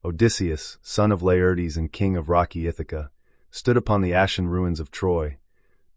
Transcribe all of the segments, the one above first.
Odysseus, son of Laertes and king of rocky Ithaca, stood upon the ashen ruins of Troy,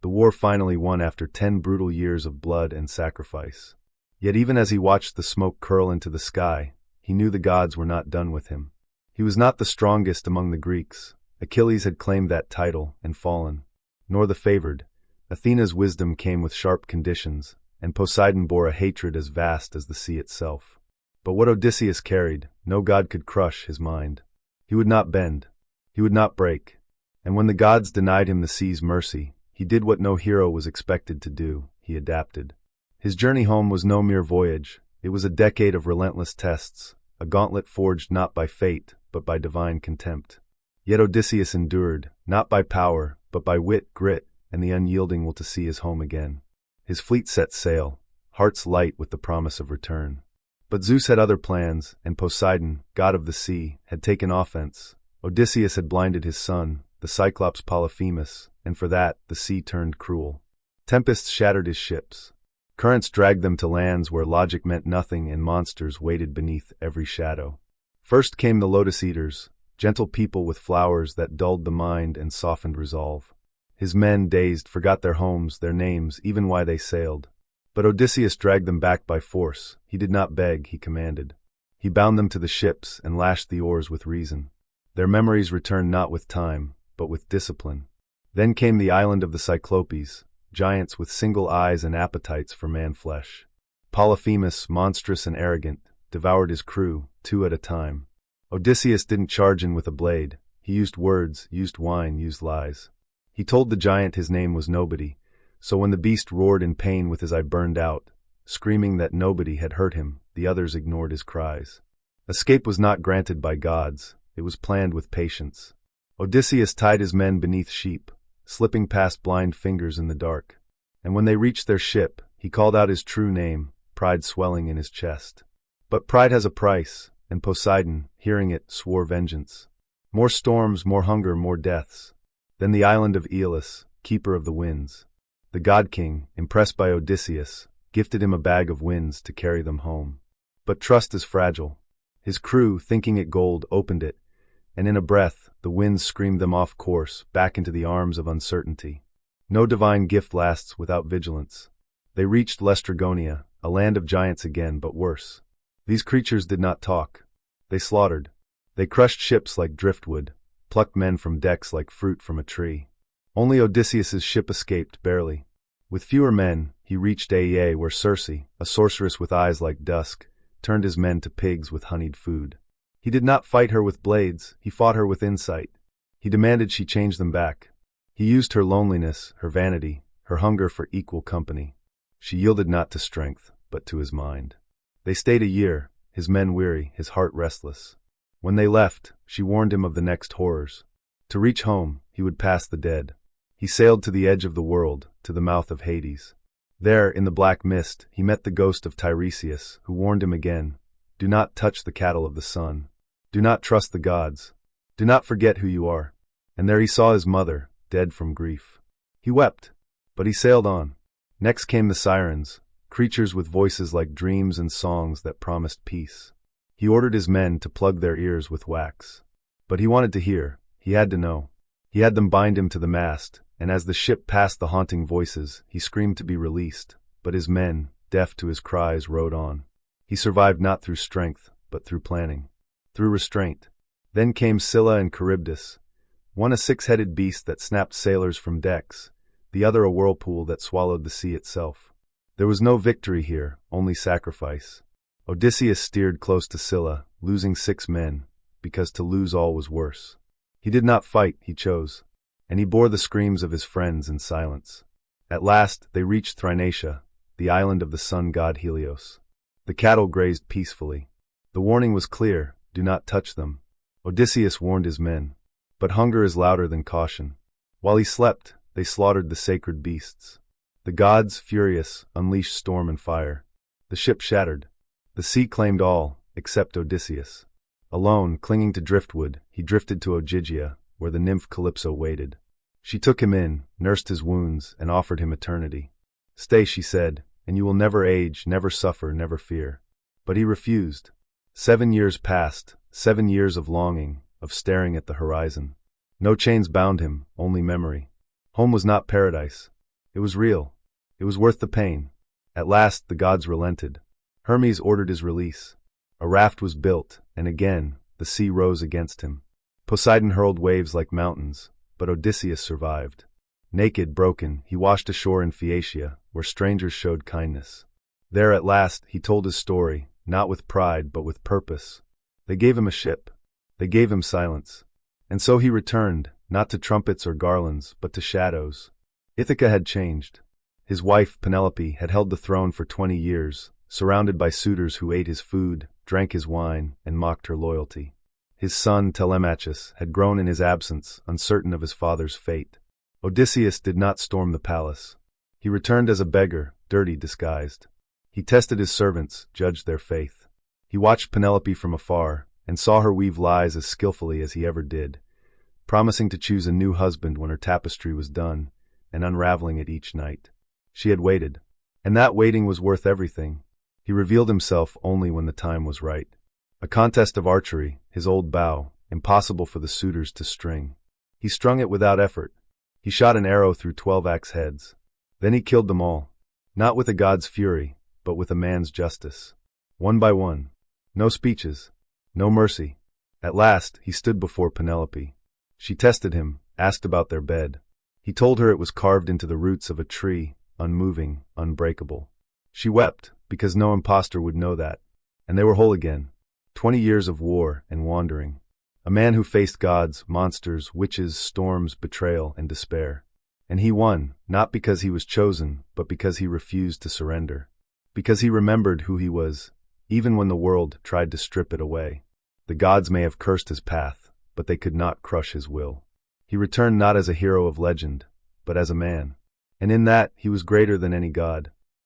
the war finally won after 10 brutal years of blood and sacrifice. Yet even as he watched the smoke curl into the sky, he knew the gods were not done with him. He was not the strongest among the Greeks. Achilles had claimed that title and fallen. Nor the favored. Athena's wisdom came with sharp conditions, and Poseidon bore a hatred as vast as the sea itself. But what Odysseus carried, no god could crush his mind. He would not bend. He would not break. And when the gods denied him the sea's mercy, he did what no hero was expected to do. He adapted. His journey home was no mere voyage. It was a decade of relentless tests, a gauntlet forged not by fate, but by divine contempt. Yet Odysseus endured, not by power, but by wit, grit, and the unyielding will to see his home again. His fleet set sail, hearts light with the promise of return. But Zeus had other plans, and Poseidon, god of the sea, had taken offense. Odysseus had blinded his son, the Cyclops Polyphemus, and for that, the sea turned cruel. Tempests shattered his ships. Currents dragged them to lands where logic meant nothing and monsters waited beneath every shadow. First came the Lotus Eaters, gentle people with flowers that dulled the mind and softened resolve. His men, dazed, forgot their homes, their names, even why they sailed. But Odysseus dragged them back by force. He did not beg, he commanded. He bound them to the ships and lashed the oars with reason. Their memories returned not with time, but with discipline. Then came the island of the Cyclopes, giants with single eyes and appetites for man-flesh. Polyphemus, monstrous and arrogant, devoured his crew, 2 at a time. Odysseus didn't charge in with a blade. He used words, used wine, used lies. He told the giant his name was Nobody, so when the beast roared in pain with his eye burned out, screaming that nobody had hurt him, the others ignored his cries. Escape was not granted by gods, it was planned with patience. Odysseus tied his men beneath sheep, slipping past blind fingers in the dark. And when they reached their ship, he called out his true name, pride swelling in his chest. But pride has a price, and Poseidon, hearing it, swore vengeance. More storms, more hunger, more deaths. Then the island of Aeolus, keeper of the winds. The god-king, impressed by Odysseus, gifted him a bag of winds to carry them home. But trust is fragile. His crew, thinking it gold, opened it, and in a breath, the winds screamed them off course, back into the arms of uncertainty. No divine gift lasts without vigilance. They reached Laestrygonia, a land of giants again, but worse. These creatures did not talk. They slaughtered. They crushed ships like driftwood, plucked men from decks like fruit from a tree. Only Odysseus's ship escaped, barely. With fewer men, he reached Aea, where Circe, a sorceress with eyes like dusk, turned his men to pigs with honeyed food. He did not fight her with blades, he fought her with insight. He demanded she change them back. He used her loneliness, her vanity, her hunger for equal company. She yielded not to strength, but to his mind. They stayed a year, his men weary, his heart restless. When they left, she warned him of the next horrors. To reach home, he would pass the dead. He sailed to the edge of the world, to the mouth of Hades. There, in the black mist, he met the ghost of Tiresias, who warned him again, "Do not touch the cattle of the sun. Do not trust the gods. Do not forget who you are." And there he saw his mother, dead from grief. He wept, but he sailed on. Next came the sirens, creatures with voices like dreams and songs that promised peace. He ordered his men to plug their ears with wax. But he wanted to hear, he had to know. He had them bind him to the mast, and as the ship passed the haunting voices, he screamed to be released, but his men, deaf to his cries, rowed on. He survived not through strength, but through planning, through restraint. Then came Scylla and Charybdis, one a 6-headed beast that snapped sailors from decks, the other a whirlpool that swallowed the sea itself. There was no victory here, only sacrifice. Odysseus steered close to Scylla, losing 6 men, because to lose all was worse. He did not fight, he chose, and he bore the screams of his friends in silence. At last, they reached Thrinacia, the island of the sun god Helios. The cattle grazed peacefully. The warning was clear, do not touch them. Odysseus warned his men. But hunger is louder than caution. While he slept, they slaughtered the sacred beasts. The gods, furious, unleashed storm and fire. The ship shattered. The sea claimed all, except Odysseus. Alone, clinging to driftwood, he drifted to Ogygia, where the nymph Calypso waited. She took him in, nursed his wounds, and offered him eternity. "Stay," she said, "and you will never age, never suffer, never fear." But he refused. 7 years passed, 7 years of longing, of staring at the horizon. No chains bound him, only memory. Home was not paradise. It was real. It was worth the pain. At last the gods relented. Hermes ordered his release. A raft was built, and again the sea rose against him. Poseidon hurled waves like mountains, but Odysseus survived. Naked, broken, he washed ashore in Phaeacia, where strangers showed kindness. There at last he told his story, not with pride but with purpose. They gave him a ship. They gave him silence. And so he returned, not to trumpets or garlands, but to shadows. Ithaca had changed. His wife, Penelope, had held the throne for 20 years, surrounded by suitors who ate his food, drank his wine, and mocked her loyalty. His son, Telemachus, had grown in his absence, uncertain of his father's fate. Odysseus did not storm the palace. He returned as a beggar, dirty, disguised. He tested his servants, judged their faith. He watched Penelope from afar, and saw her weave lies as skillfully as he ever did, promising to choose a new husband when her tapestry was done, and unraveling it each night. She had waited, and that waiting was worth everything. He revealed himself only when the time was right. A contest of archery, his old bow, impossible for the suitors to string. He strung it without effort. He shot an arrow through 12 axe heads. Then he killed them all, not with a god's fury, but with a man's justice. One by one. No speeches. No mercy. At last, he stood before Penelope. She tested him, asked about their bed. He told her it was carved into the roots of a tree, unmoving, unbreakable. She wept, because no impostor would know that. And they were whole again. 20 years of war and wandering. A man who faced gods, monsters, witches, storms, betrayal, and despair. And he won, not because he was chosen, but because he refused to surrender. Because he remembered who he was, even when the world tried to strip it away. The gods may have cursed his path, but they could not crush his will. He returned not as a hero of legend, but as a man. And in that, he was greater than any god.